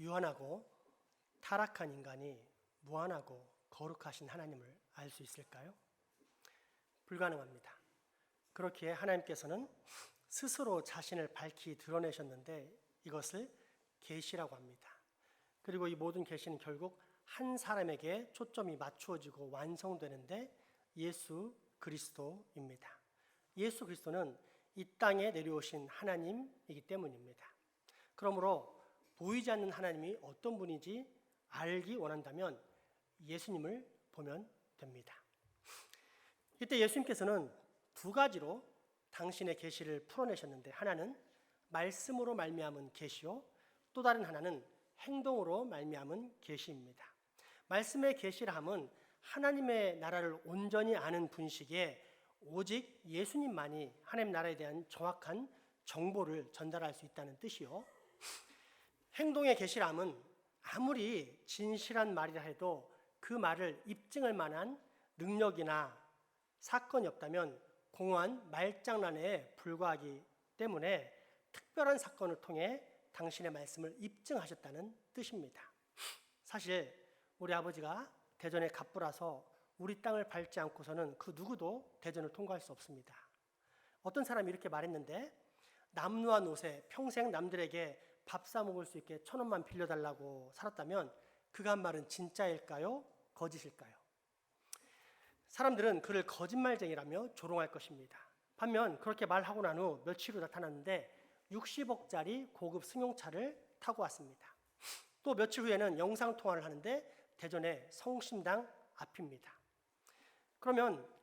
유한하고 타락한 인간이 무한하고 거룩하신 하나님을 알 수 있을까요? 불가능합니다. 그렇기에 하나님께서는 스스로 자신을 밝히 드러내셨는데 이것을 계시라고 합니다. 그리고 이 모든 계시는 결국 한 사람에게 초점이 맞추어지고 완성되는데 예수 그리스도입니다. 예수 그리스도는 이 땅에 내려오신 하나님이기 때문입니다. 그러므로 보이지 않는 하나님이 어떤 분인지 알기 원한다면 예수님을 보면 됩니다. 이때 예수님께서는 두 가지로 당신의 계시를 풀어내셨는데 하나는 말씀으로 말미암은 계시요 또 다른 하나는 행동으로 말미암은 계시입니다. 말씀의 계시라 함은 하나님의 나라를 온전히 아는 분식에 오직 예수님만이 하나님 나라에 대한 정확한 정보를 전달할 수 있다는 뜻이요. 행동의 계시라 함은 아무리 진실한 말이라 해도 그 말을 입증할 만한 능력이나 사건이 없다면 공허한 말장난에 불과하기 때문에 특별한 사건을 통해 당신의 말씀을 입증하셨다는 뜻입니다. 사실 우리 아버지가 대전의 갑부라서 우리 땅을 밟지 않고서는 그 누구도 대전을 통과할 수 없습니다. 어떤 사람이 이렇게 말했는데 남루한 옷에 평생 남들에게 밥 사 먹을 수 있게 1,000원만 빌려달라고 살았다면 그가 한 말은 진짜일까요? 거짓일까요? 사람들은 그를 거짓말쟁이라며 조롱할 것입니다. 반면 그렇게 말하고 난 후 며칠 후 나타났는데 60억짜리 고급 승용차를 타고 왔습니다. 또 며칠 후에는 영상통화를 하는데 대전의 성심당 앞입니다.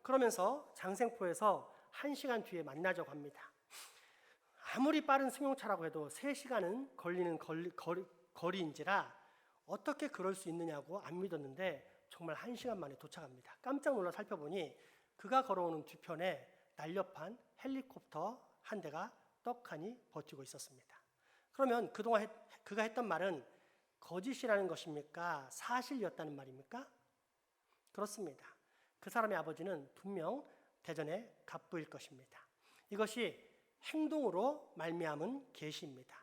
그러면서 장생포에서 1시간 뒤에 만나자고 합니다. 아무리 빠른 승용차라고 해도 3시간은 걸리는 거리인지라 어떻게 그럴 수 있느냐고 안 믿었는데 정말 1시간 만에 도착합니다. 깜짝 놀라 살펴보니 그가 걸어오는 뒤편에 날렵한 헬리콥터 한 대가 떡하니 버티고 있었습니다. 그러면 그동안 그가 했던 말은 거짓이라는 것입니까? 사실이었다는 말입니까? 그렇습니다. 그 사람의 아버지는 분명 대전의 갑부일 것입니다. 이것이 행동으로 말미암은 계시입니다.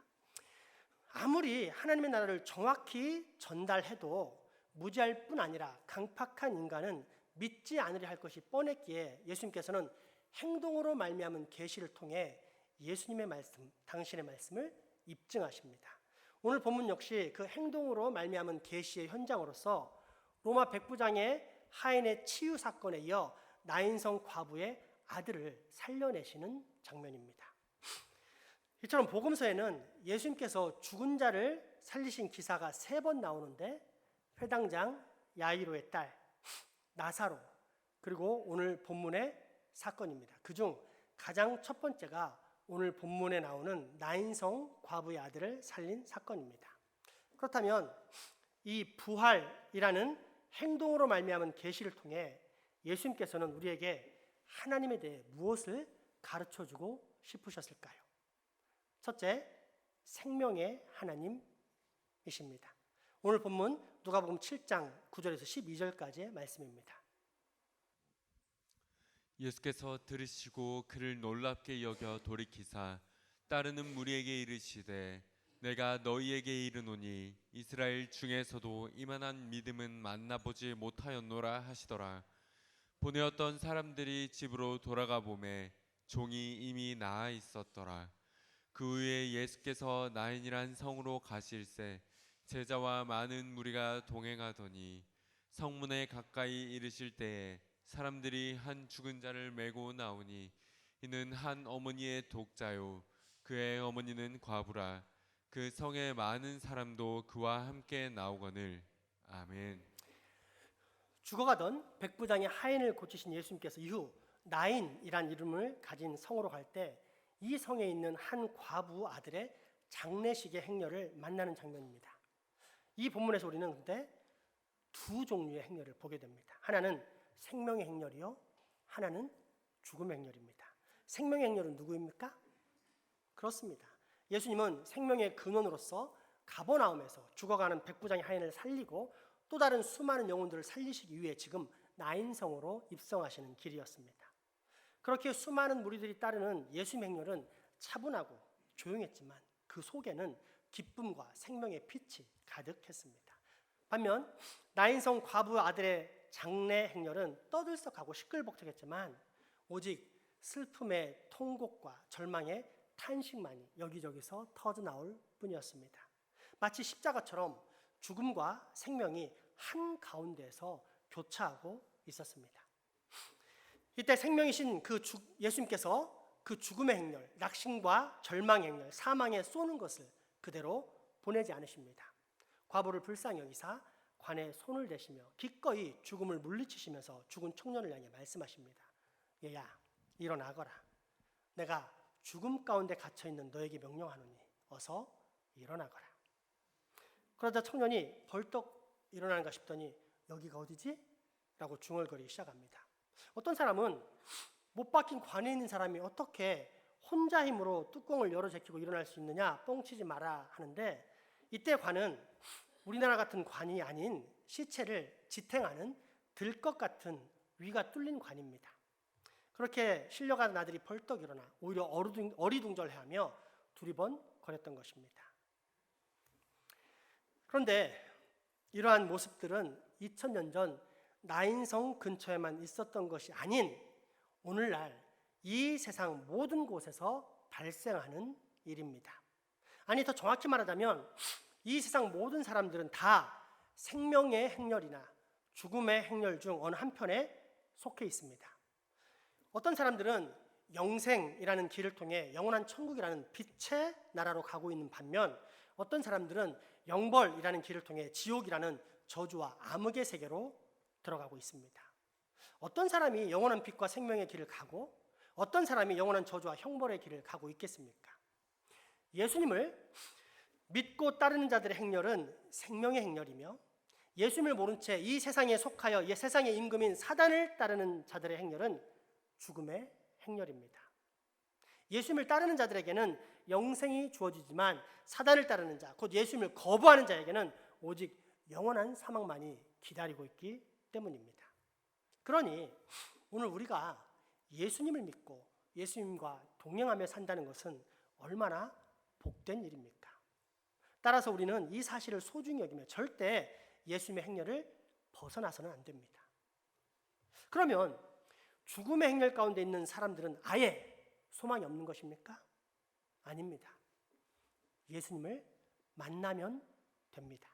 아무리 하나님의 나라를 정확히 전달해도 무지할 뿐 아니라 강팍한 인간은 믿지 않으려 할 것이 뻔했기에 예수님께서는 행동으로 말미암은 계시를 통해 예수님의 말씀, 당신의 말씀을 입증하십니다. 오늘 본문 역시 그 행동으로 말미암은 계시의 현장으로서 로마 백부장의 하인의 치유 사건에 이어 나인성 과부의 아들을 살려내시는 장면입니다. 이처럼 복음서에는 예수님께서 죽은 자를 살리신 기사가 3번 나오는데 회당장 야이로의 딸 나사로 그리고 오늘 본문의 사건입니다. 그중 가장 첫 번째가 오늘 본문에 나오는 나인성 과부의 아들을 살린 사건입니다. 그렇다면 이 부활이라는 행동으로 말미암은 계시를 통해 예수님께서는 우리에게 하나님에 대해 무엇을 가르쳐주고 싶으셨을까요? 첫째, 생명의 하나님이십니다. 오늘 본문 누가복음 7장 9절에서 12절까지의 말씀입니다. 예수께서 들으시고 그를 놀랍게 여겨 돌이키사 따르는 무리에게 이르시되 내가 너희에게 이르노니 이스라엘 중에서도 이만한 믿음은 만나보지 못하였노라 하시더라. 보내었던 사람들이 집으로 돌아가 보매 종이 이미 나아 있었더라. 그 후에 예수께서 나인이란 성으로 가실새 제자와 많은 무리가 동행하더니 성문에 가까이 이르실 때에 사람들이 한 죽은 자를 메고 나오니 이는 한 어머니의 독자요 그의 어머니는 과부라. 그 성에 많은 사람도 그와 함께 나오거늘. 아멘. 죽어가던 백부장의 하인을 고치신 예수님께서 이후 나인이란 이름을 가진 성으로 갈 때 이 성에 있는 한 과부 아들의 장례식의 행렬을 만나는 장면입니다. 이 본문에서 우리는 근데 두 종류의 행렬을 보게 됩니다. 하나는 생명의 행렬이요, 하나는 죽음의 행렬입니다. 생명의 행렬은 누구입니까? 그렇습니다. 예수님은 생명의 근원으로서 가버나움에서 죽어가는 백부장의 하인을 살리고 또 다른 수많은 영혼들을 살리시기 위해 지금 나인성으로 입성하시는 길이었습니다. 그렇게 수많은 무리들이 따르는 예수님의 행렬은 차분하고 조용했지만 그 속에는 기쁨과 생명의 빛이 가득했습니다. 반면 나인성 과부 아들의 장래 행렬은 떠들썩하고 시끌벅적했지만 오직 슬픔의 통곡과 절망의 탄식만이 여기저기서 터져나올 뿐이었습니다. 마치 십자가처럼 죽음과 생명이 한가운데에서 교차하고 있었습니다. 이때 생명이신 예수님께서 그 죽음의 행렬, 낙심과 절망의 행렬, 사망에 쏘는 것을 그대로 보내지 않으십니다. 과부를 불쌍히 여기사 관에 손을 대시며 기꺼이 죽음을 물리치시면서 죽은 청년을 향해 말씀하십니다. 얘야, 일어나거라. 내가 죽음 가운데 갇혀있는 너에게 명령하노니 어서 일어나거라. 그러자 청년이 벌떡 일어나는가 싶더니 여기가 어디지? 라고 중얼거리기 시작합니다. 어떤 사람은 못 박힌 관에 있는 사람이 어떻게 혼자 힘으로 뚜껑을 열어 제끼고 일어날 수 있느냐, 뻥치지 마라 하는데, 이때 관은 우리나라 같은 관이 아닌 시체를 지탱하는 들것 같은 위가 뚫린 관입니다. 그렇게 실려간 아들이 벌떡 일어나 오히려 어리둥절해하며 두리번거렸던 것입니다. 그런데 이러한 모습들은 2000년 전 나인성 근처에만 있었던 것이 아닌 오늘날 이 세상 모든 곳에서 발생하는 일입니다. 아니, 더 정확히 말하자면 이 세상 모든 사람들은 다 생명의 행렬이나 죽음의 행렬 중 어느 한편에 속해 있습니다. 어떤 사람들은 영생이라는 길을 통해 영원한 천국이라는 빛의 나라로 가고 있는 반면, 어떤 사람들은 영벌이라는 길을 통해 지옥이라는 저주와 암흑의 세계로 들어가고 있습니다. 어떤 사람이 영원한 빛과 생명의 길을 가고 어떤 사람이 영원한 저주와 형벌의 길을 가고 있겠습니까? 예수님을 믿고 따르는 자들의 행렬은 생명의 행렬이며, 예수님을 모른 채 이 세상에 속하여 이 세상의 임금인 사단을 따르는 자들의 행렬은 죽음의 행렬입니다. 예수님을 따르는 자들에게는 영생이 주어지지만 사단을 따르는 자, 곧 예수님을 거부하는 자에게는 오직 영원한 사망만이 기다리고 있기 때문입니다. 그러니 오늘 우리가 예수님을 믿고 예수님과 동행하며 산다는 것은 얼마나 복된 일입니까? 따라서 우리는 이 사실을 소중히 여기며 절대 예수님의 행렬을 벗어나서는 안 됩니다. 그러면 죽음의 행렬 가운데 있는 사람들은 아예 소망이 없는 것입니까? 아닙니다. 예수님을 만나면 됩니다.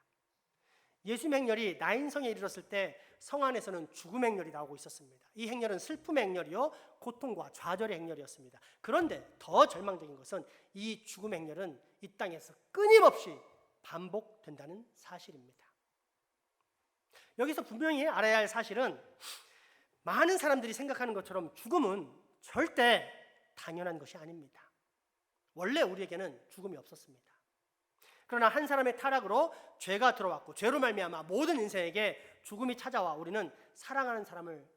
예수님의 행렬이 나인성에 이르렀을 때 성 안에서는 죽음의 행렬이 나오고 있었습니다. 이 행렬은 슬픔의 행렬이요 고통과 좌절의 행렬이었습니다. 그런데 더 절망적인 것은 이 죽음의 행렬은 이 땅에서 끊임없이 반복된다는 사실입니다. 여기서 분명히 알아야 할 사실은, 많은 사람들이 생각하는 것처럼 죽음은 절대 당연한 것이 아닙니다. 원래 우리에게는 죽음이 없었습니다. 그러나 한 사람의 타락으로 죄가 들어왔고 죄로 말미암아 모든 인생에게 죽음이 찾아와 우리는 사랑하는 사람을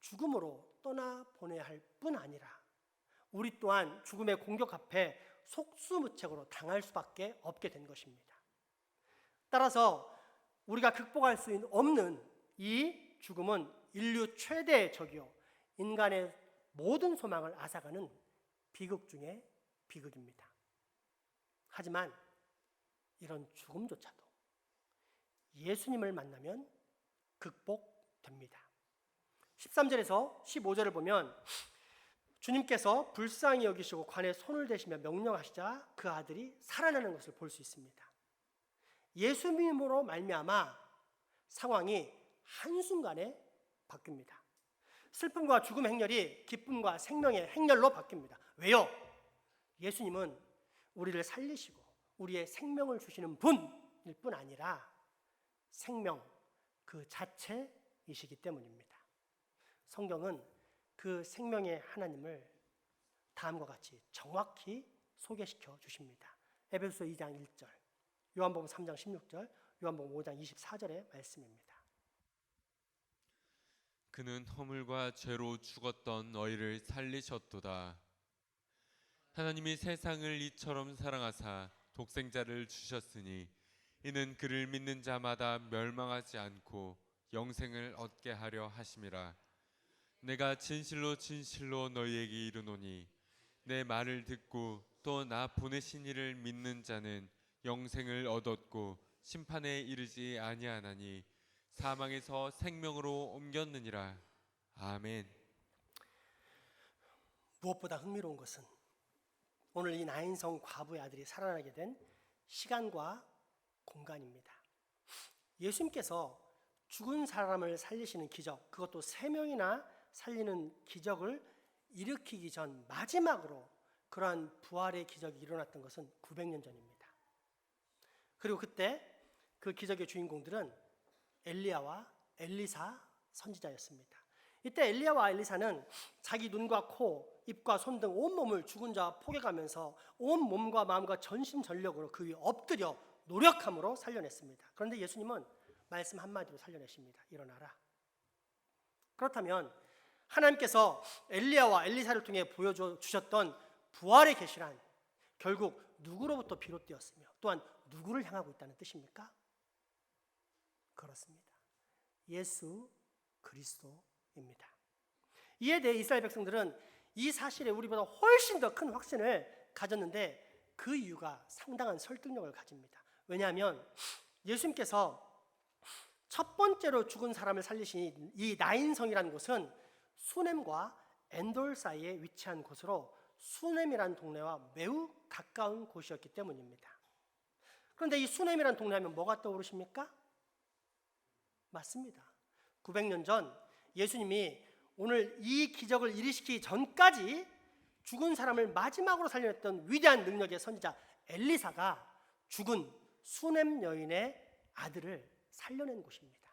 죽음으로 떠나보내야 할 뿐 아니라 우리 또한 죽음의 공격 앞에 속수무책으로 당할 수밖에 없게 된 것입니다. 따라서 우리가 극복할 수 없는 이 죽음은 인류 최대의 적이요 인간의 모든 소망을 앗아가는 비극 중에 비극입니다. 하지만 이런 죽음조차도 예수님을 만나면 극복됩니다. 13절에서 15절을 보면 주님께서 불쌍히 여기시고 관에 손을 대시며 명령하시자 그 아들이 살아나는 것을 볼 수 있습니다. 예수님으로 말미암아 상황이 한순간에 바뀝니다. 슬픔과 죽음의 행렬이 기쁨과 생명의 행렬로 바뀝니다. 왜요? 예수님은 우리를 살리시고 우리의 생명을 주시는 분일 뿐 아니라 생명 그 자체이시기 때문입니다. 성경은 그 생명의 하나님을 다음과 같이 정확히 소개시켜 주십니다. 에베소서 2장 1절, 요한복음 3장 16절, 요한복음 5장 24절의 말씀입니다. 그는 허물과 죄로 죽었던 너희를 살리셨도다. 하나님이 세상을 이처럼 사랑하사 독생자를 주셨으니 이는 그를 믿는 자마다 멸망하지 않고 영생을 얻게 하려 하심이라. 내가 진실로 진실로 너희에게 이르노니 내 말을 듣고 또 나 보내신 이를 믿는 자는 영생을 얻었고 심판에 이르지 아니하나니 사망에서 생명으로 옮겼느니라. 아멘. 무엇보다 흥미로운 것은 오늘 이 나인성 과부의 아들이 살아나게 된 시간과 공간입니다. 예수님께서 죽은 사람을 살리시는 기적, 그것도 3명이나 살리는 기적을 일으키기 전 마지막으로 그러한 부활의 기적이 일어났던 것은 900년 전입니다. 그리고 그때 그 기적의 주인공들은 엘리야와 엘리사 선지자였습니다. 이때 엘리야와 엘리사는 자기 눈과 코, 입과 손 등 온몸을 죽은 자와 포개가면서 온 몸과 마음과 전심전력으로 그 위에 엎드려 노력함으로 살려냈습니다. 그런데 예수님은 말씀 한마디로 살려내십니다. 일어나라. 그렇다면 하나님께서 엘리야와 엘리사를 통해 보여주셨던 부활의 계시란 결국 누구로부터 비롯되었으며 또한 누구를 향하고 있다는 뜻입니까? 그렇습니다. 예수 그리스도입니다. 이에 대해 이스라엘 백성들은 이 사실에 우리보다 훨씬 더 큰 확신을 가졌는데 그 이유가 상당한 설득력을 가집니다. 왜냐하면 예수님께서 첫 번째로 죽은 사람을 살리신 이 나인성이라는 곳은 수넴과 엔돌 사이에 위치한 곳으로 수넴이라는 동네와 매우 가까운 곳이었기 때문입니다. 그런데 이 수넴이라는 동네 하면 뭐가 떠오르십니까? 맞습니다. 900년 전 예수님이 오늘 이 기적을 일으키기 전까지 죽은 사람을 마지막으로 살려냈던 위대한 능력의 선지자 엘리사가 죽은 수넴 여인의 아들을 살려낸 곳입니다.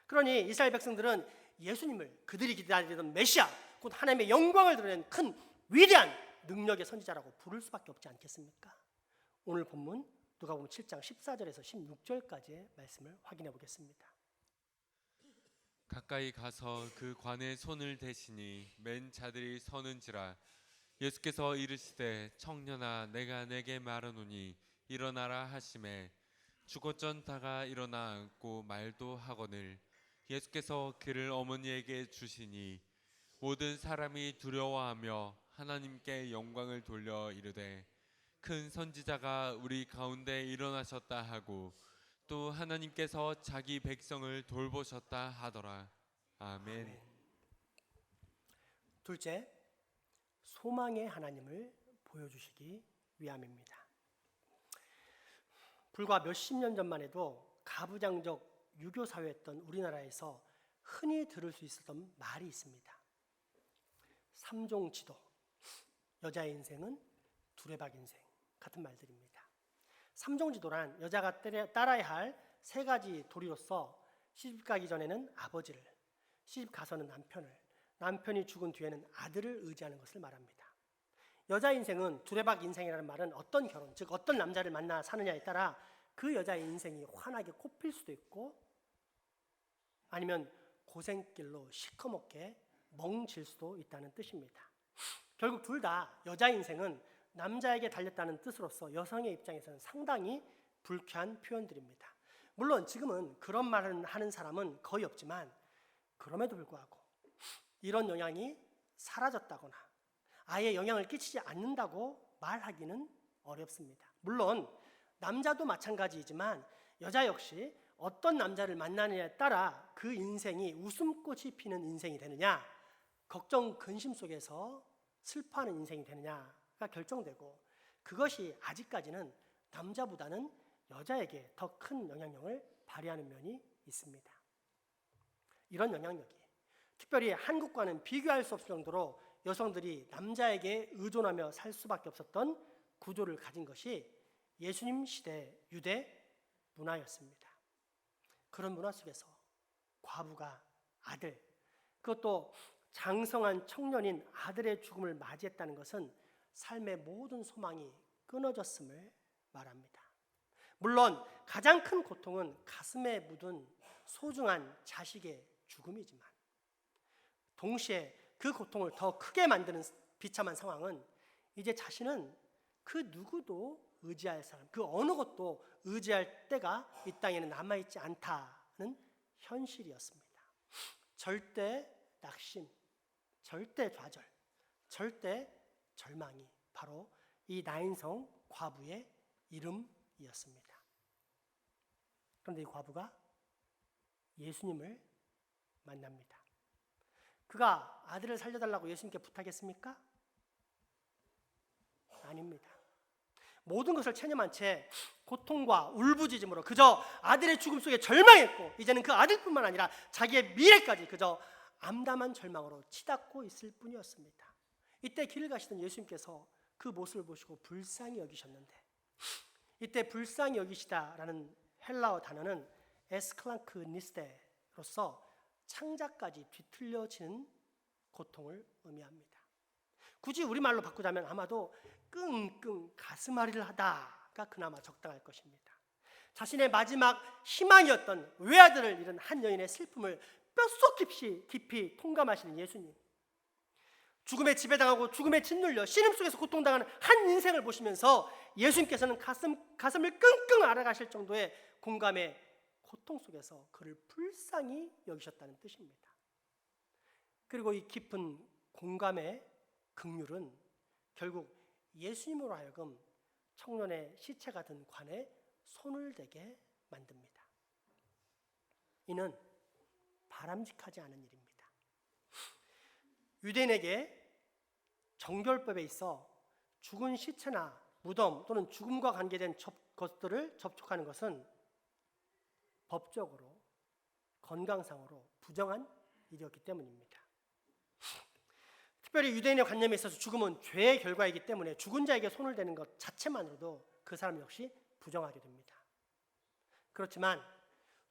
그러니 이스라엘 백성들은 예수님을 그들이 기다리던 메시아, 곧 하나님의 영광을 드러낸 큰 위대한 능력의 선지자라고 부를 수밖에 없지 않겠습니까? 오늘 본문 누가복음 7장 14절에서 16절까지의 말씀을 확인해 보겠습니다. 가까이 가서 그 관에 손을 대시니 맨 자들이 서는지라. 예수께서 이르시되 청년아 내가 내게 말하노니 일어나라 하시매 죽었전 다가 일어나 앉고 말도 하거늘. 예수께서 그를 어머니에게 주시니 모든 사람이 두려워하며 하나님께 영광을 돌려 이르되 큰 선지자가 우리 가운데 일어나셨다 하고 또 하나님께서 자기 백성을 돌보셨다 하더라. 아멘. 둘째, 소망의 하나님을 보여주시기 위함입니다. 불과 몇십 년 전만 해도 가부장적 유교 사회였던 우리나라에서 흔히 들을 수 있었던 말이 있습니다. 3종 지도, 여자의 인생은 두레박 인생 같은 말들입니다. 3종 지도란 여자가 따라야 할 3가지 도리로서 시집 가기 전에는 아버지를, 시집 가서는 남편을, 남편이 죽은 뒤에는 아들을 의지하는 것을 말합니다. 여자 인생은 두레박 인생이라는 말은 어떤 결혼, 즉 어떤 남자를 만나 사느냐에 따라 그 여자의 인생이 환하게 꽃필 수도 있고 아니면 고생길로 시커멓게 멍질 수도 있다는 뜻입니다. 결국 둘 다 여자 인생은 남자에게 달렸다는 뜻으로서 여성의 입장에서는 상당히 불쾌한 표현들입니다. 물론 지금은 그런 말을 하는 사람은 거의 없지만 그럼에도 불구하고 이런 영향이 사라졌다거나 아예 영향을 끼치지 않는다고 말하기는 어렵습니다. 물론 남자도 마찬가지이지만 여자 역시 어떤 남자를 만나느냐에 따라 그 인생이 웃음꽃이 피는 인생이 되느냐, 걱정 근심 속에서 슬퍼하는 인생이 되느냐가 결정되고 그것이 아직까지는 남자보다는 여자에게 더 큰 영향력을 발휘하는 면이 있습니다. 이런 영향력이 특별히 한국과는 비교할 수 없을 정도로 여성들이 남자에게 의존하며 살 수밖에 없었던 구조를 가진 것이 예수님 시대 유대 문화였습니다. 그런 문화 속에서 과부가 아들, 그것도 장성한 청년인 아들의 죽음을 맞이했다는 것은 삶의 모든 소망이 끊어졌음을 말합니다. 물론 가장 큰 고통은 가슴에 묻은 소중한 자식의 죽음이지만 동시에 그 고통을 더 크게 만드는 비참한 상황은 이제 자신은 그 누구도 의지할 사람, 그 어느 것도 의지할 때가 이 땅에는 남아있지 않다는 현실이었습니다. 절대 낙심, 절대 좌절, 절대 절망이 바로 이 나인성 과부의 이름이었습니다. 이었습니다. 그런데 이 과부가 예수님을 만납니다. 그가 아들을 살려달라고 예수님께 부탁했습니까? 아닙니다. 모든 것을 체념한 채 고통과 울부짖음으로 그저 아들의 죽음 속에 절망했고, 이제는 그 아들뿐만 아니라 자기의 미래까지 그저 암담한 절망으로 치닫고 있을 뿐이었습니다. 이때 길을 가시던 예수님께서 그 모습을 보시고 불쌍히 여기셨는데, 이때 불쌍히 여기시다라는 헬라어 단어는 에스클랑크니스테로서 창자까지 뒤틀려지는 고통을 의미합니다. 굳이 우리말로 바꾸자면 아마도 끙끙 가슴앓이를 하다가 그나마 적당할 것입니다. 자신의 마지막 희망이었던 외아들을 잃은 한 여인의 슬픔을 뼛속 깊이 통감하시는 예수님, 죽음에 지배당하고 죽음에 짓눌려 신음속에서 고통당하는 한 인생을 보시면서 예수님께서는 가슴을 끙끙 앓아가실 정도의 공감의 고통 속에서 그를 불쌍히 여기셨다는 뜻입니다. 그리고 이 깊은 공감의 긍휼은 결국 예수님으로 하여금 청년의 시체가 든 관에 손을 대게 만듭니다. 이는 바람직하지 않은 일입니다. 유대인에게 정결법에 있어 죽은 시체나 무덤 또는 죽음과 관계된 것들을 접촉하는 것은 법적으로, 건강상으로 부정한 일이었기 때문입니다. 특별히 유대인의 관념에 있어서 죽음은 죄의 결과이기 때문에 죽은 자에게 손을 대는 것 자체만으로도 그 사람 역시 부정하게 됩니다. 그렇지만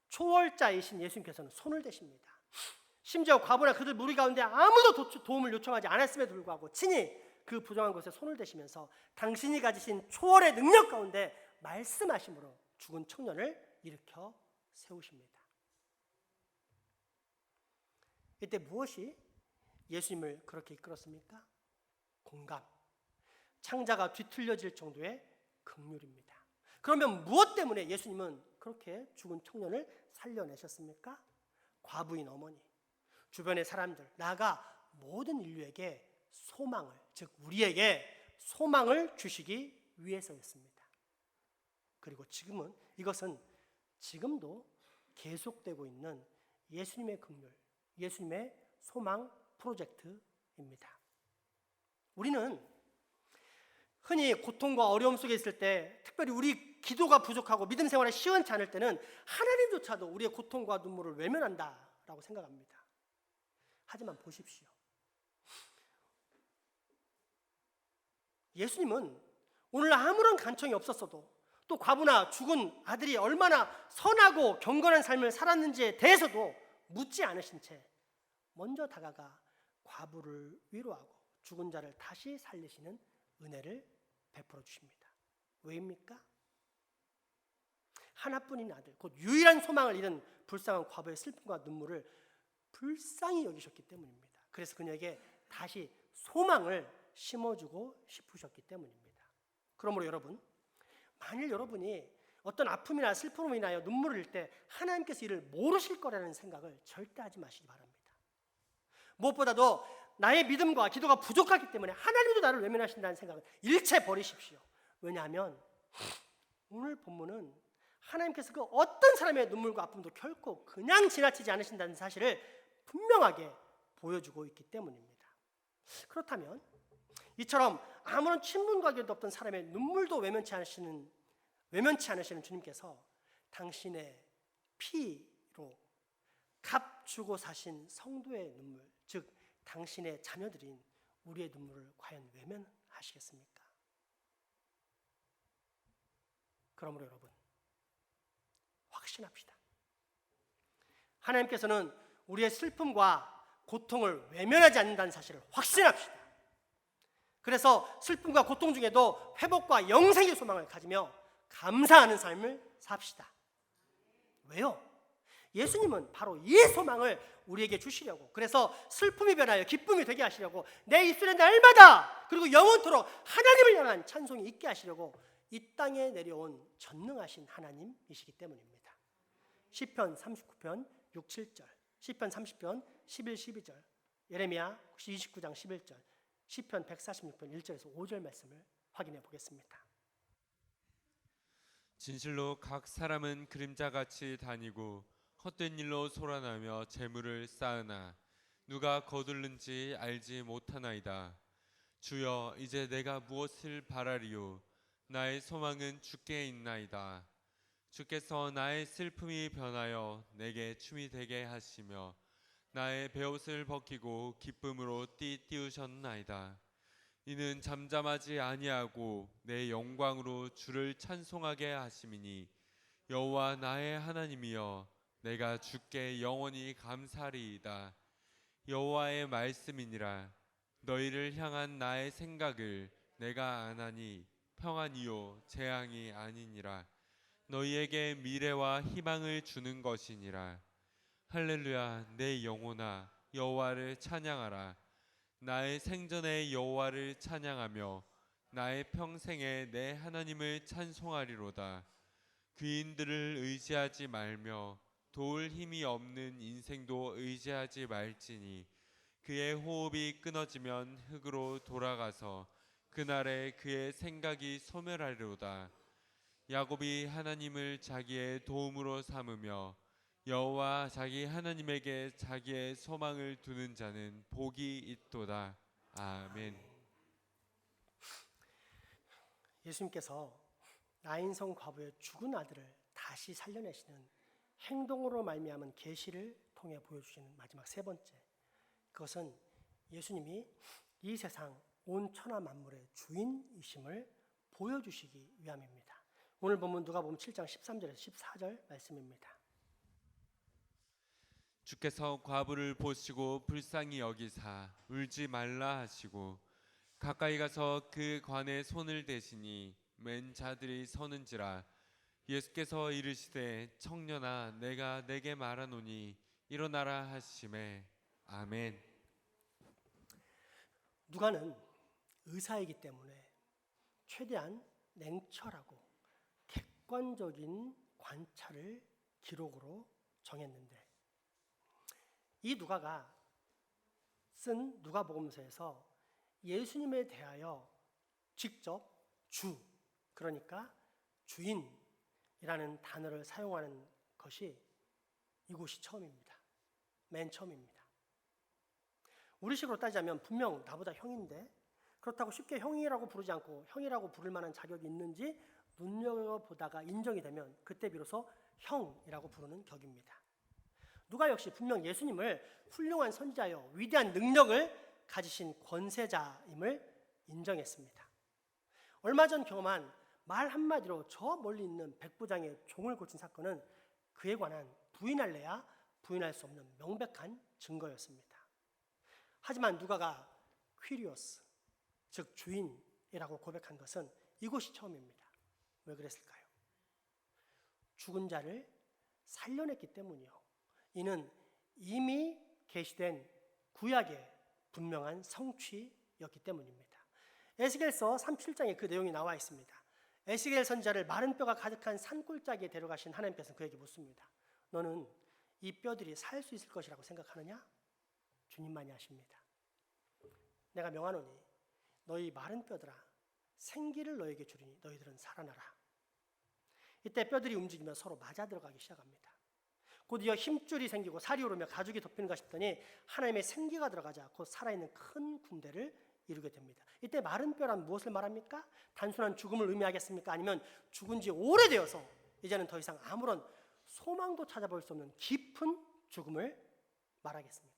초월자이신 예수님께서는 손을 대십니다. 심지어 과부나 그들 무리 가운데 아무도 도움을 요청하지 않았음에도 불구하고 친히 그 부정한 것에 손을 대시면서 당신이 가지신 초월의 능력 가운데 말씀하심으로 죽은 청년을 일으켜 세우십니다. 이때 무엇이 예수님을 그렇게 이끌었습니까? 공감, 창자가 뒤틀려질 정도의 긍휼입니다. 그러면 무엇 때문에 예수님은 그렇게 죽은 청년을 살려내셨습니까? 과부인 어머니, 주변의 사람들, 나아가 모든 인류에게 소망을, 즉 우리에게 소망을 주시기 위해서였습니다. 그리고 이것은 지금도 계속되고 있는 예수님의 긍휼, 예수님의 소망 프로젝트입니다. 우리는 흔히 고통과 어려움 속에 있을 때, 특별히 우리 기도가 부족하고 믿음 생활이 시원치 않을 때는 하나님조차도 우리의 고통과 눈물을 외면한다라고 생각합니다. 하지만 보십시오. 예수님은 오늘 아무런 간청이 없었어도, 또 과부나 죽은 아들이 얼마나 선하고 경건한 삶을 살았는지에 대해서도 묻지 않으신 채 먼저 다가가 과부를 위로하고 죽은 자를 다시 살리시는 은혜를 베풀어 주십니다. 왜입니까? 하나뿐인 아들, 곧 유일한 소망을 잃은 불쌍한 과부의 슬픔과 눈물을 불쌍히 여기셨기 때문입니다. 그래서 그녀에게 다시 소망을 심어주고 싶으셨기 때문입니다. 그러므로 여러분, 만일 여러분이 어떤 아픔이나 슬픔으로 인하여 눈물을 흘릴 때 하나님께서 이를 모르실 거라는 생각을 절대 하지 마시기 바랍니다. 무엇보다도 나의 믿음과 기도가 부족하기 때문에 하나님도 나를 외면하신다는 생각을 일체 버리십시오. 왜냐하면 오늘 본문은 하나님께서 그 어떤 사람의 눈물과 아픔도 결코 그냥 지나치지 않으신다는 사실을 분명하게 보여주고 있기 때문입니다. 그렇다면 이처럼 아무런 친분관계도 없던 사람의 눈물도 외면치 않으시는 주님께서 당신의 피로 값 주고 사신 성도의 눈물, 즉 당신의 자녀들인 우리의 눈물을 과연 외면하시겠습니까? 그러므로 여러분, 확신합시다. 하나님께서는 우리의 슬픔과 고통을 외면하지 않는다는 사실을 확신합시다. 그래서 슬픔과 고통 중에도 회복과 영생의 소망을 가지며 감사하는 삶을 삽시다. 왜요? 예수님은 바로 이 소망을 우리에게 주시려고, 그래서 슬픔이 변하여 기쁨이 되게 하시려고, 내 입술에 날마다 그리고 영원토록 하나님을 향한 찬송이 있게 하시려고 이 땅에 내려온 전능하신 하나님이시기 때문입니다. 시편 39편 6, 7절, 시편 30편 11, 12절, 예레미야 29장 11절, 시편 146편 1절에서 5절 말씀을 확인해 보겠습니다. 진실로 각 사람은 그림자같이 다니고 헛된 일로 소란하며 재물을 쌓으나 누가 거둘는지 알지 못하나이다. 주여, 이제 내가 무엇을 바라리요? 나의 소망은 주께 있나이다. 주께서 나의 슬픔이 변하여 내게 춤이 되게 하시며 나의 베옷을 벗기고 기쁨으로 띠띠우셨나이다. 이는 잠잠하지 아니하고 내 영광으로 주를 찬송하게 하심이니 여호와 나의 하나님이여, 내가 주께 영원히 감사리이다. 여호와의 말씀이니라. 너희를 향한 나의 생각을 내가 아나니 평안이요 재앙이 아니니라. 너희에게 미래와 희망을 주는 것이니라. 할렐루야. 내 영혼아 여호와를 찬양하라. 나의 생전에 여호와를 찬양하며 나의 평생에 내 하나님을 찬송하리로다. 귀인들을 의지하지 말며 도울 힘이 없는 인생도 의지하지 말지니 그의 호흡이 끊어지면 흙으로 돌아가서 그날에 그의 생각이 소멸하리로다. 야곱이 하나님을 자기의 도움으로 삼으며 여호와 자기 하나님에게 자기의 소망을 두는 자는 복이 있도다. 아멘. 예수님께서 나인성 과부의 죽은 아들을 다시 살려내시는 행동으로 말미암은 계시를 통해 보여주시는 마지막 세 번째, 그것은 예수님이 이 세상 온 천하 만물의 주인이심을 보여주시기 위함입니다. 오늘 본문 누가복음 7장 13절에서 14절 말씀입니다. 주께서 과부를 보시고 불쌍히 여기사 울지 말라 하시고 가까이 가서 그 관에 손을 대시니 맨 자들이 서는지라. 예수께서 이르시되 청년아 내가 내게 말하노니 일어나라 하시매. 아멘. 누가는 의사이기 때문에 최대한 냉철하고 객관적인 관찰을 기록으로 정했는데, 이 누가가 쓴 누가복음서에서 예수님에 대하여 직접 주, 그러니까 주인이라는 단어를 사용하는 것이 이곳이 처음입니다. 맨 처음입니다. 우리식으로 따지자면 분명 나보다 형인데 그렇다고 쉽게 형이라고 부르지 않고 형이라고 부를 만한 자격이 있는지 눈여겨보다가 인정이 되면 그때 비로소 형이라고 부르는 격입니다. 누가 역시 분명 예수님을 훌륭한 선지자여 위대한 능력을 가지신 권세자임을 인정했습니다. 얼마 전 경험한 말 한마디로 저 멀리 있는 백부장의 종을 고친 사건은 그에 관한 부인할래야 부인할 수 없는 명백한 증거였습니다. 하지만 누가가 퀴리오스, 즉 주인이라고 고백한 것은 이곳이 처음입니다. 왜 그랬을까요? 죽은 자를 살려냈기 때문이요. 이는 이미 계시된 구약의 분명한 성취였기 때문입니다. 에스겔서 37장에 그 내용이 나와 있습니다. 에스겔 선지자를 마른 뼈가 가득한 산골짜기에 데려가신 하나님께서는 그에게 묻습니다. 너는 이 뼈들이 살 수 있을 것이라고 생각하느냐? 주님만이 아십니다. 내가 명하노니 너희 마른 뼈들아 생기를 너에게 주리니 너희들은 살아나라. 이때 뼈들이 움직이며 서로 맞아 들어가기 시작합니다. 곧이어 힘줄이 생기고 살이 오르며 가죽이 덮이는가 싶더니 하나님의 생기가 들어가자 곧 살아있는 큰 군대를 이루게 됩니다. 이때 마른 뼈란 무엇을 말합니까? 단순한 죽음을 의미하겠습니까? 아니면 죽은 지 오래되어서 이제는 더 이상 아무런 소망도 찾아볼 수 없는 깊은 죽음을 말하겠습니까?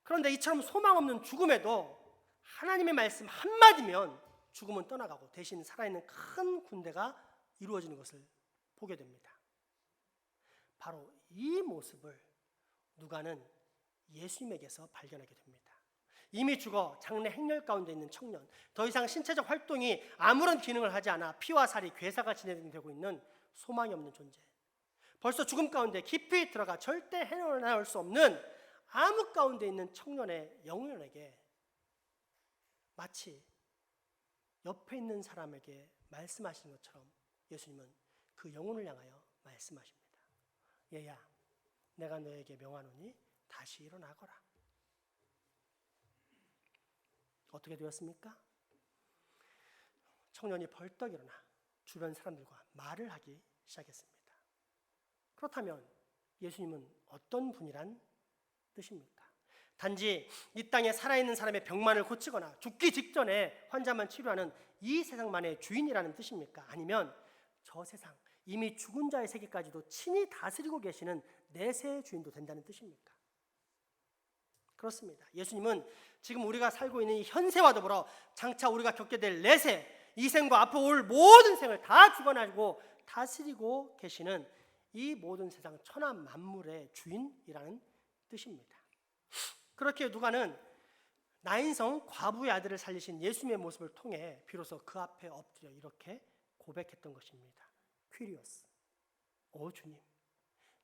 그런데 이처럼 소망 없는 죽음에도 하나님의 말씀 한마디면 죽음은 떠나가고 대신 살아있는 큰 군대가 이루어지는 것을 보게 됩니다. 바로 이 모습을 누가는 예수님에게서 발견하게 됩니다. 이미 죽어 장래 행렬 가운데 있는 청년, 더 이상 신체적 활동이 아무런 기능을 하지 않아 피와 살이 괴사가 진행되고 있는 소망이 없는 존재, 벌써 죽음 가운데 깊이 들어가 절대 헤어나올 수 없는 암흑 가운데 있는 청년의 영혼에게 마치 옆에 있는 사람에게 말씀하시는 것처럼 예수님은 그 영혼을 향하여 말씀하십니다. 얘야, 내가 너에게 명하노니 다시 일어나거라. 어떻게 되었습니까? 청년이 벌떡 일어나 주변 사람들과 말을 하기 시작했습니다. 그렇다면 예수님은 어떤 분이란 뜻입니까? 단지 이 땅에 살아있는 사람의 병만을 고치거나 죽기 직전에 환자만 치료하는 이 세상만의 주인이라는 뜻입니까? 아니면 저 세상, 이미 죽은 자의 세계까지도 친히 다스리고 계시는 내세의 주인도 된다는 뜻입니까? 그렇습니다. 예수님은 지금 우리가 살고 있는 이 현세와 더불어 장차 우리가 겪게 될 내세, 이 생과 앞으로 올 모든 생을 다 주관하고 다스리고 계시는 이 모든 세상 천하 만물의 주인이라는 뜻입니다. 그렇게 누가는 나인성 과부의 아들을 살리신 예수님의 모습을 통해 비로소 그 앞에 엎드려 이렇게 고백했던 것입니다. 퀴리오스, 오 주님,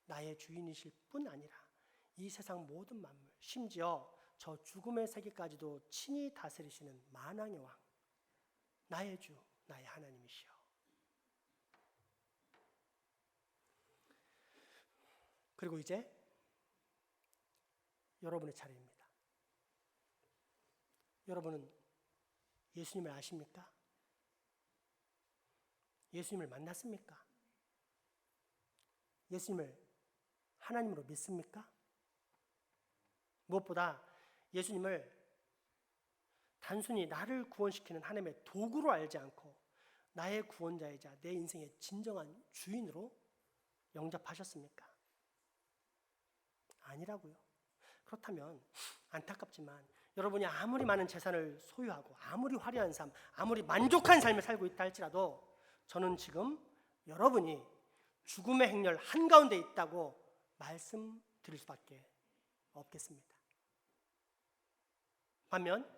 나의 주인이실 뿐 아니라 이 세상 모든 만물, 심지어 저 죽음의 세계까지도 친히 다스리시는 만왕의 왕, 나의 주, 나의 하나님이시여. 그리고 이제 여러분의 차례입니다. 여러분은 예수님을 아십니까? 예수님을 만났습니까? 예수님을 하나님으로 믿습니까? 무엇보다 예수님을 단순히 나를 구원시키는 하나님의 도구로 알지 않고 나의 구원자이자 내 인생의 진정한 주인으로 영접하셨습니까? 아니라고요. 그렇다면 안타깝지만 여러분이 아무리 많은 재산을 소유하고 아무리 화려한 삶, 아무리 만족한 삶을 살고 있다 할지라도 저는 지금 여러분이 죽음의 행렬 한가운데 있다고 말씀드릴 수밖에 없겠습니다. 반면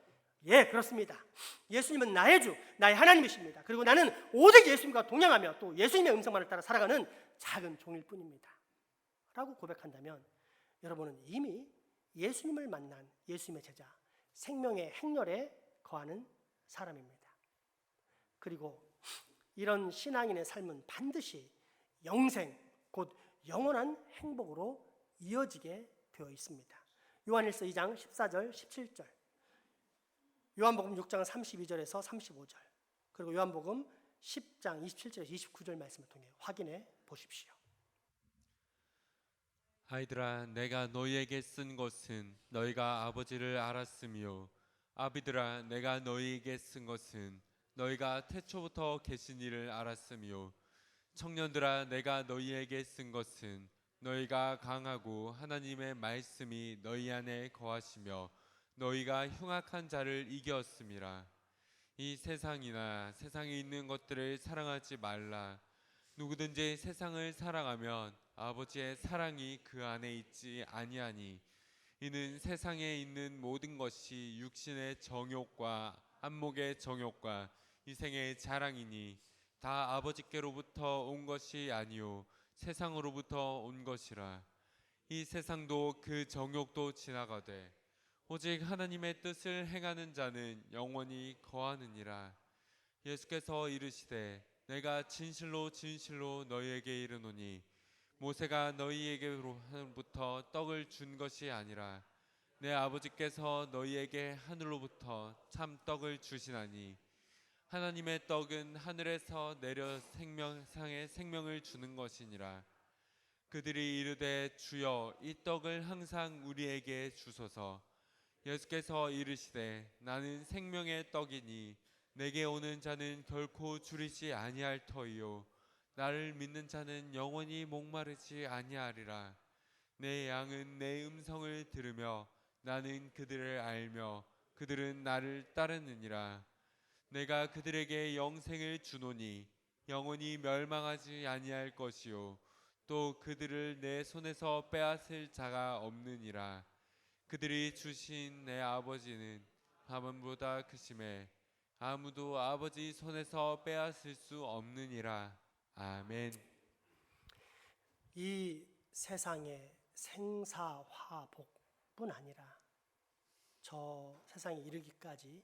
예, 그렇습니다. 예수님은 나의 주, 나의 하나님이십니다. 그리고 나는 오직 예수님과 동행하며 또 예수님의 음성만을 따라 살아가는 작은 종일 뿐입니다. 라고 고백한다면 여러분은 이미 예수님을 만난 예수님의 제자, 생명의 행렬에 거하는 사람입니다. 그리고 이런 신앙인의 삶은 반드시 영생, 곧 영원한 행복으로 이어지게 되어 있습니다. 요한일서 2장 14절, 17절, 요한복음 6장 32절에서 35절, 그리고 요한복음 10장 27절에서 29절 말씀을 통해 확인해 보십시오. 아이들아, 내가 너희에게 쓴 것은 너희가 아버지를 알았으며, 아비들아, 내가 너희에게 쓴 것은 너희가 태초부터 계신 이를 알았으며, 청년들아, 내가 너희에게 쓴 것은 너희가 강하고 하나님의 말씀이 너희 안에 거하시며 너희가 흉악한 자를 이겼음이라. 이 세상이나 세상에 있는 것들을 사랑하지 말라. 누구든지 세상을 사랑하면 아버지의 사랑이 그 안에 있지 아니하니, 이는 세상에 있는 모든 것이 육신의 정욕과 안목의 정욕과 이생의 자랑이니 다 아버지께로부터 온 것이 아니요 세상으로부터 온 것이라. 이 세상도 그 정욕도 지나가되 오직 하나님의 뜻을 행하는 자는 영원히 거하느니라. 예수께서 이르시되 내가 진실로 진실로 너희에게 이르노니 모세가 너희에게로부터 떡을 준 것이 아니라 내 아버지께서 너희에게 하늘로부터 참 떡을 주시나니, 하나님의 떡은 하늘에서 내려 생명상의 생명을 주는 것이니라. 그들이 이르되 주여 이 떡을 항상 우리에게 주소서. 예수께서 이르시되 나는 생명의 떡이니 내게 오는 자는 결코 줄이지 아니할 터이요 나를 믿는 자는 영원히 목마르지 아니하리라. 내 양은 내 음성을 들으며 나는 그들을 알며 그들은 나를 따르느니라. 내가 그들에게 영생을 주노니 영원히 멸망하지 아니할 것이요 또 그들을 내 손에서 빼앗을 자가 없느니라. 그들이 주신 내 아버지는 하늘보다 크심에 아무도 아버지 손에서 빼앗을 수 없느니라. 아멘. 이 세상의 생사화복뿐 아니라 저 세상에 이르기까지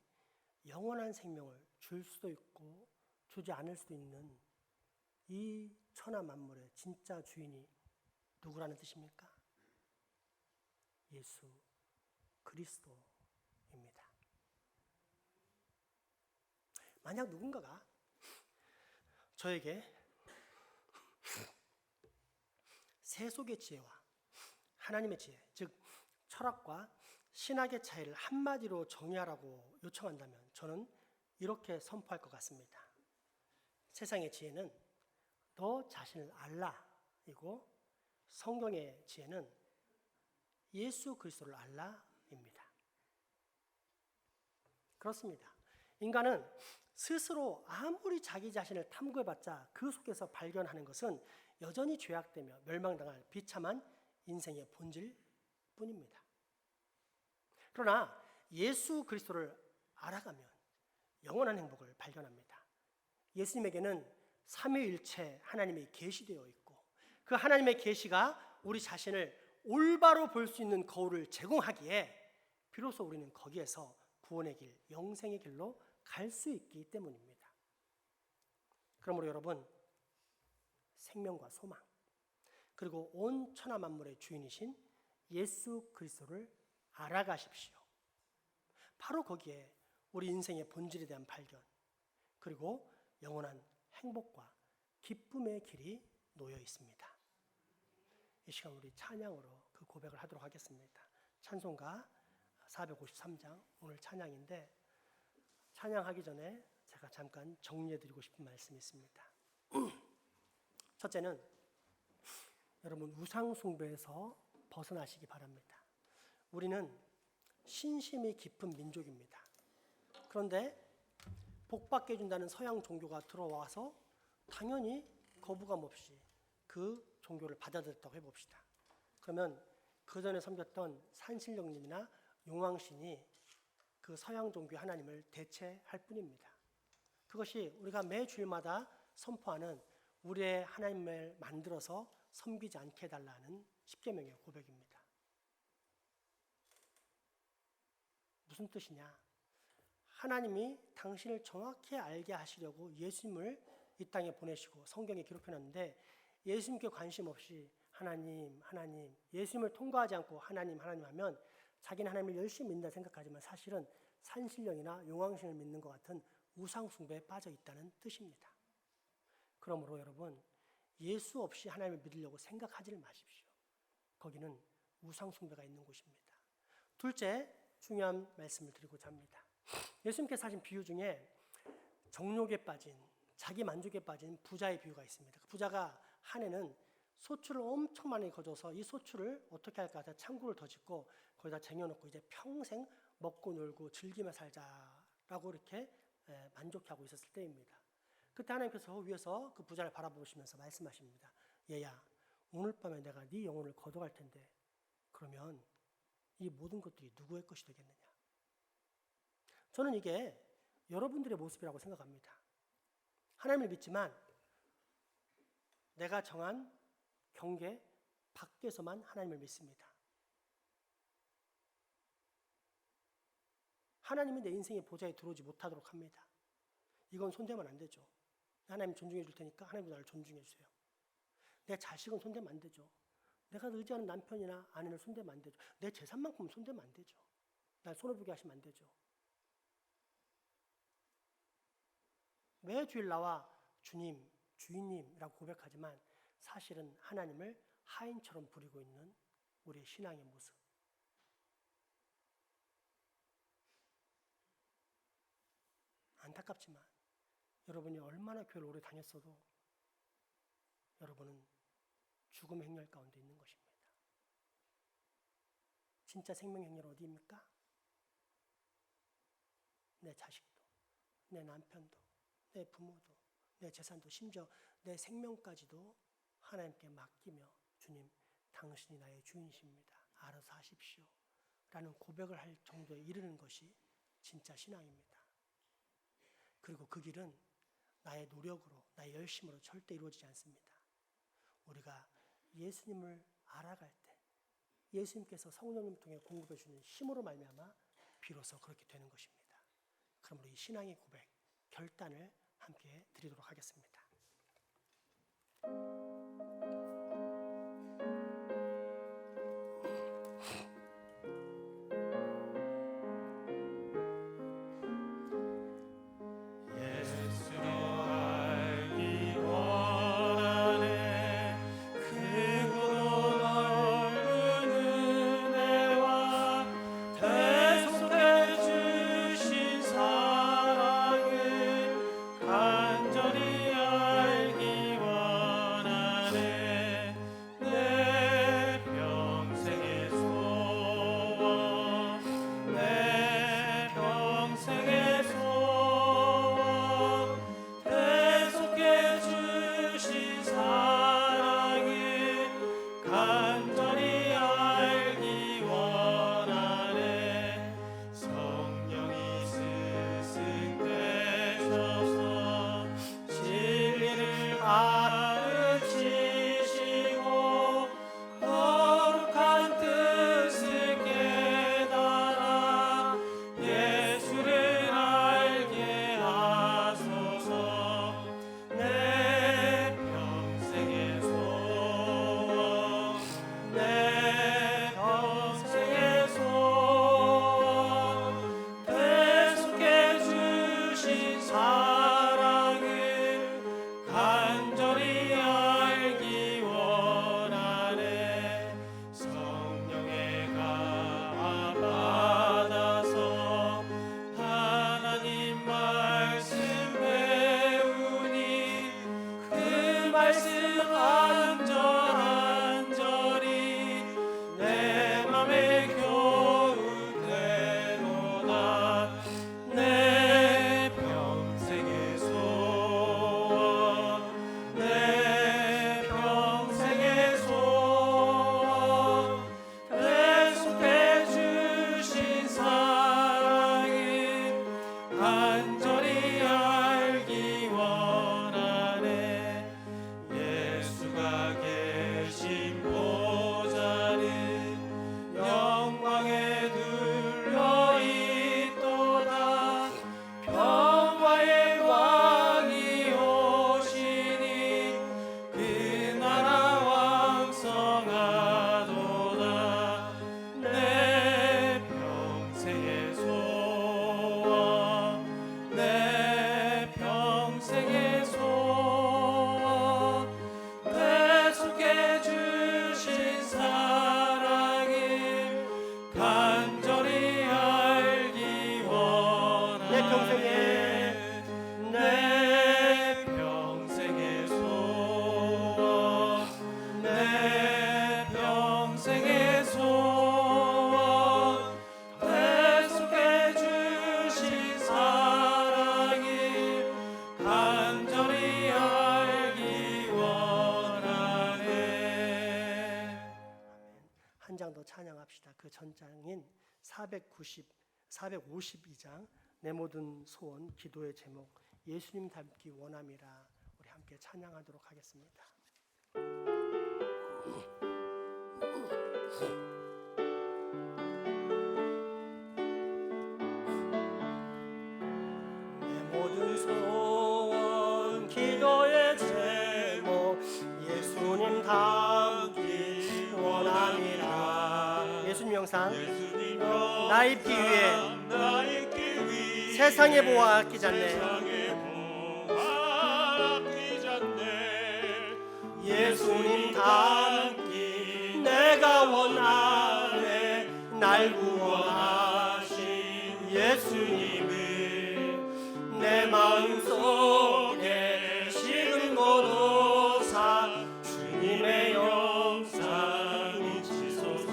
영원한 생명을 줄 수도 있고 주지 않을 수도 있는 이 천하 만물의 진짜 주인이 누구라는 뜻입니까? 예수 그리스도입니다. 만약 누군가가 저에게 세속의 지혜와 하나님의 지혜, 즉 철학과 신학의 차이를 한마디로 정의하라고 요청한다면 저는 이렇게 선포할 것 같습니다. 세상의 지혜는 너 자신을 알라이고 성경의 지혜는 예수 그리스도를 알라입니다. 그렇습니다. 인간은 스스로 아무리 자기 자신을 탐구해봤자 그 속에서 발견하는 것은 여전히 죄악되며 멸망당할 비참한 인생의 본질 뿐입니다. 그러나 예수 그리스도를 알아가면 영원한 행복을 발견합니다. 예수님에게는 삼위일체 하나님이 계시되어 있고 그 하나님의 계시가 우리 자신을 올바로 볼 수 있는 거울을 제공하기에 비로소 우리는 거기에서 구원의 길, 영생의 길로 갈 수 있기 때문입니다. 그러므로 여러분, 생명과 소망, 그리고 온 천하 만물의 주인이신 예수 그리스도를 알아가십시오. 바로 거기에 우리 인생의 본질에 대한 발견, 그리고 영원한 행복과 기쁨의 길이 놓여 있습니다. 이 시간 우리 찬양으로 그 고백을 하도록 하겠습니다. 찬송가 453장 오늘 찬양인데 찬양하기 전에 제가 잠깐 정리해드리고 싶은 말씀이 있습니다. 첫째는 여러분 우상 숭배에서 벗어나시기 바랍니다. 우리는 신심이 깊은 민족입니다. 그런데 복받게 해준다는 서양 종교가 들어와서 당연히 거부감 없이 그 종교를 받아들였다고 해봅시다. 그러면 그 전에 섬겼던 산신령님이나 용왕신이 그 서양 종교의 하나님을 대체할 뿐입니다. 그것이 우리가 매 주일마다 선포하는 우리의 하나님을 만들어서 섬기지 않게 해달라는 십계명의 고백입니다. 무슨 뜻이냐? 하나님이 당신을 정확히 알게 하시려고 예수님을 이 땅에 보내시고 성경에 기록해놨는데 예수님께 관심 없이 하나님, 하나님, 예수님을 통과하지 않고 하나님, 하나님 하면 자기는 하나님을 열심히 믿는다 생각하지만 사실은 산신령이나 용왕신을 믿는 것 같은 우상 숭배에 빠져 있다는 뜻입니다. 그러므로 여러분, 예수 없이 하나님을 믿으려고 생각하지를 마십시오. 거기는 우상 숭배가 있는 곳입니다. 둘째, 중요한 말씀을 드리고자 합니다. 예수님께서 하신 비유 중에 정욕에 빠진, 자기 만족에 빠진 부자의 비유가 있습니다. 그 부자가 한 해는 소출을 엄청 많이 거둬서 이 소출을 어떻게 할까 하다 창고를 더 짓고 거기다 쟁여놓고 이제 평생 먹고 놀고 즐기며 살자라고 이렇게 만족하고 있었을 때입니다. 그때 하나님께서 위에서 그 부자를 바라보시면서 말씀하십니다. 얘야, 오늘 밤에 내가 네 영혼을 거둬갈 텐데 그러면 이 모든 것들이 누구의 것이 되겠느냐? 저는 이게 여러분들의 모습이라고 생각합니다. 하나님을 믿지만 내가 정한 경계 밖에서만 하나님을 믿습니다. 하나님이 내 인생의 보좌에 들어오지 못하도록 합니다. 이건 손대면 안 되죠. 하나님 존중해 줄 테니까 하나님도 나를 존중해 주세요. 내 자식은 손대면 안 되죠. 내가 의지하는 남편이나 아내를 손대면 안 되죠. 내 재산만큼은 손대면 안 되죠. 날 손해보게 하시면 안 되죠. 매 주일 나와 주님, 주인님이라고 고백하지만 사실은 하나님을 하인처럼 부리고 있는 우리의 신앙의 모습. 안타깝지만 여러분이 얼마나 교회를 오래 다녔어도 여러분은 죽음의 행렬 가운데 있는 것입니다. 진짜 생명의 행렬 어디입니까? 내 자식도, 내 남편도, 내 부모도, 내 재산도, 심지어 내 생명까지도 하나님께 맡기며 주님, 당신이 나의 주인이십니다. 알아서 하십시오. 라는 고백을 할 정도에 이르는 것이 진짜 신앙입니다. 그리고 그 길은 나의 노력으로, 나의 열심으로 절대 이루어지지 않습니다. 우리가 예수님을 알아갈 때 예수님께서 성령님을 통해 공급해 주는 힘으로 말미암아 비로소 그렇게 되는 것입니다. 그러므로 이 신앙의 고백, 결단을 함께 드리도록 하겠습니다. 예수로 알기 내 평생의 소원 내 평생의 소원 대속해 주신 사랑이 간절히 알기 원하네. 한 장 더 찬양합시다. 그 전장인 452장 내 모든 소원 기도의 제목 예수님 닮기 원함이라 우리 함께 찬양하도록 하겠습니다. 내 모든 소원 기도의 제목 예수님 닮기 원함이라. 예수님 영상 나 입기 위해 세상의 보화 아끼지 않네. 예수님 닮기 내가 원하네. 날 구원하신 예수님을 내 마음속에 지금 모도사 주님의 영상이 지소서.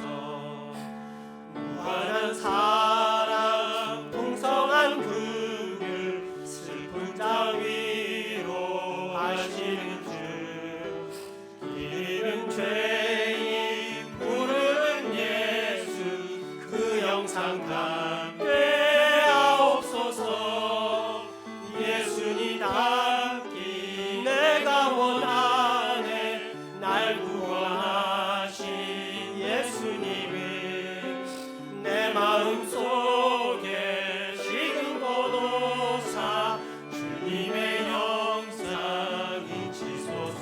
무한한 사랑 풍성한 긍휼 슬픈 자 위로 하시는 주 이른 죄인 부르는 예수 그 영상 담게 하옵소서. 예수님 닮기 내가 원하네. 날 구원하신 예수님을 내 마음속에 지금 보도사 주님의 영상이 지소서.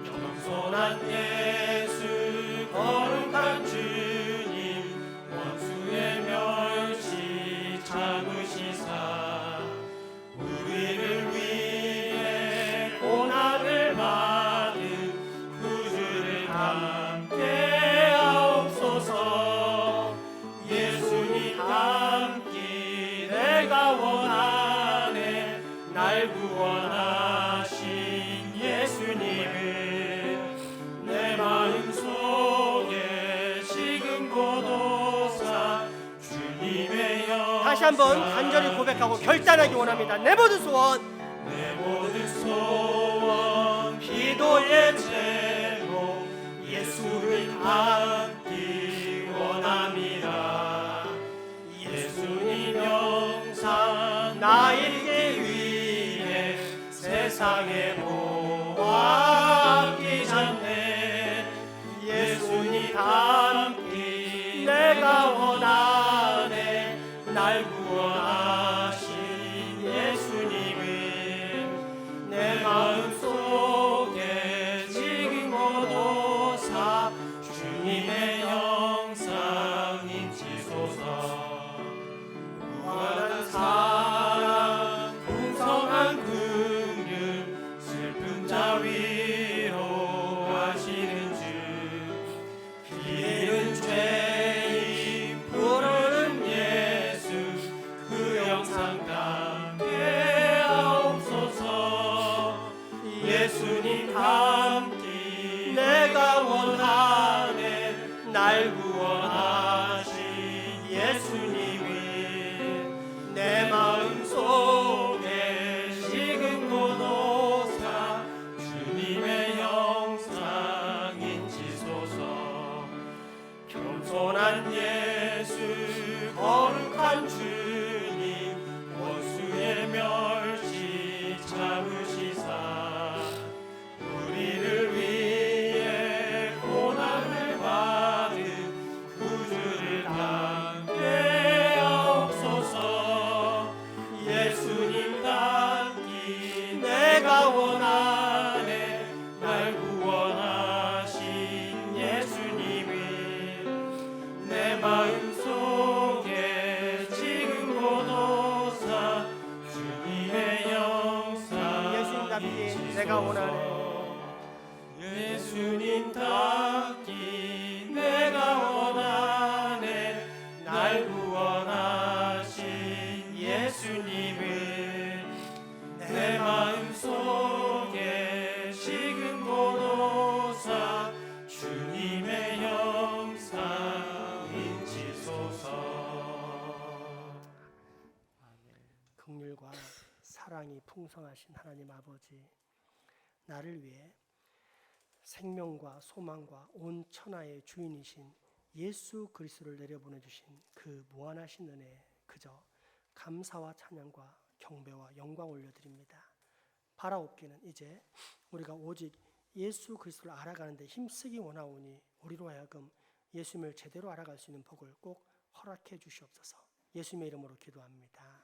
겸손한 예수 거룩한 주님 원수의 멸시 참으시사 우리를 위해 고난을 받은 구주를 함께 하옵소서. 예수님 닮기 내가 원하네. 날 구원하신 예수님을 내 마음속에 지금 보도사 주님의 영. 다시 한번 간절히 고백하고 결단하기 원합니다. 내 모든 소원 내 모든 소원 기도의 제목 예수를 닮기 원합니다. 예수님 영상 나 입기 위해 세상의 보화 아끼지 않네. 예수님 닮기 내가 원하네. 날 구원하신 예수님을 내 마음속에 지금 모도사 주님의 영상이 지소서. 무한한 사랑 풍성한 긍휼 슬픈 자 위로 하시는 주 이른 죄인 부르는 예수 그 영상 담게 하옵소서. 예수님 닮기 내가 원하네. 날 구원하신 예수님을 내 마음속에 지금 보도사 주님의 영상인 지소서. 겸손한 예수 거룩한 주님 원수의 멸시 참으시사 우리를 위해 고난을 받은 구주를 담게 하옵소서. 예수님 닮기 내가 원하네. 날 구원하신 예수님을 내 마음속에 지금 보도사 주님의 영상 예수님 닮기 내가 원하네. 예수님 닮기 내가 원하네. 날 구원하신 예수 긍휼과 사랑이 풍성하신 하나님 아버지, 나를 위해 생명과 소망과 온 천하의 주인이신 예수 그리스도를 내려보내 주신 그 무한하신 은혜에 그저 감사와 찬양과 경배와 영광 올려드립니다. 바라옵기는 이제 우리가 오직 예수 그리스도를 알아가는데 힘쓰기 원하오니 우리로 하여금 예수님을 제대로 알아갈 수 있는 복을 꼭 허락해 주시옵소서. 예수님의 이름으로 기도합니다.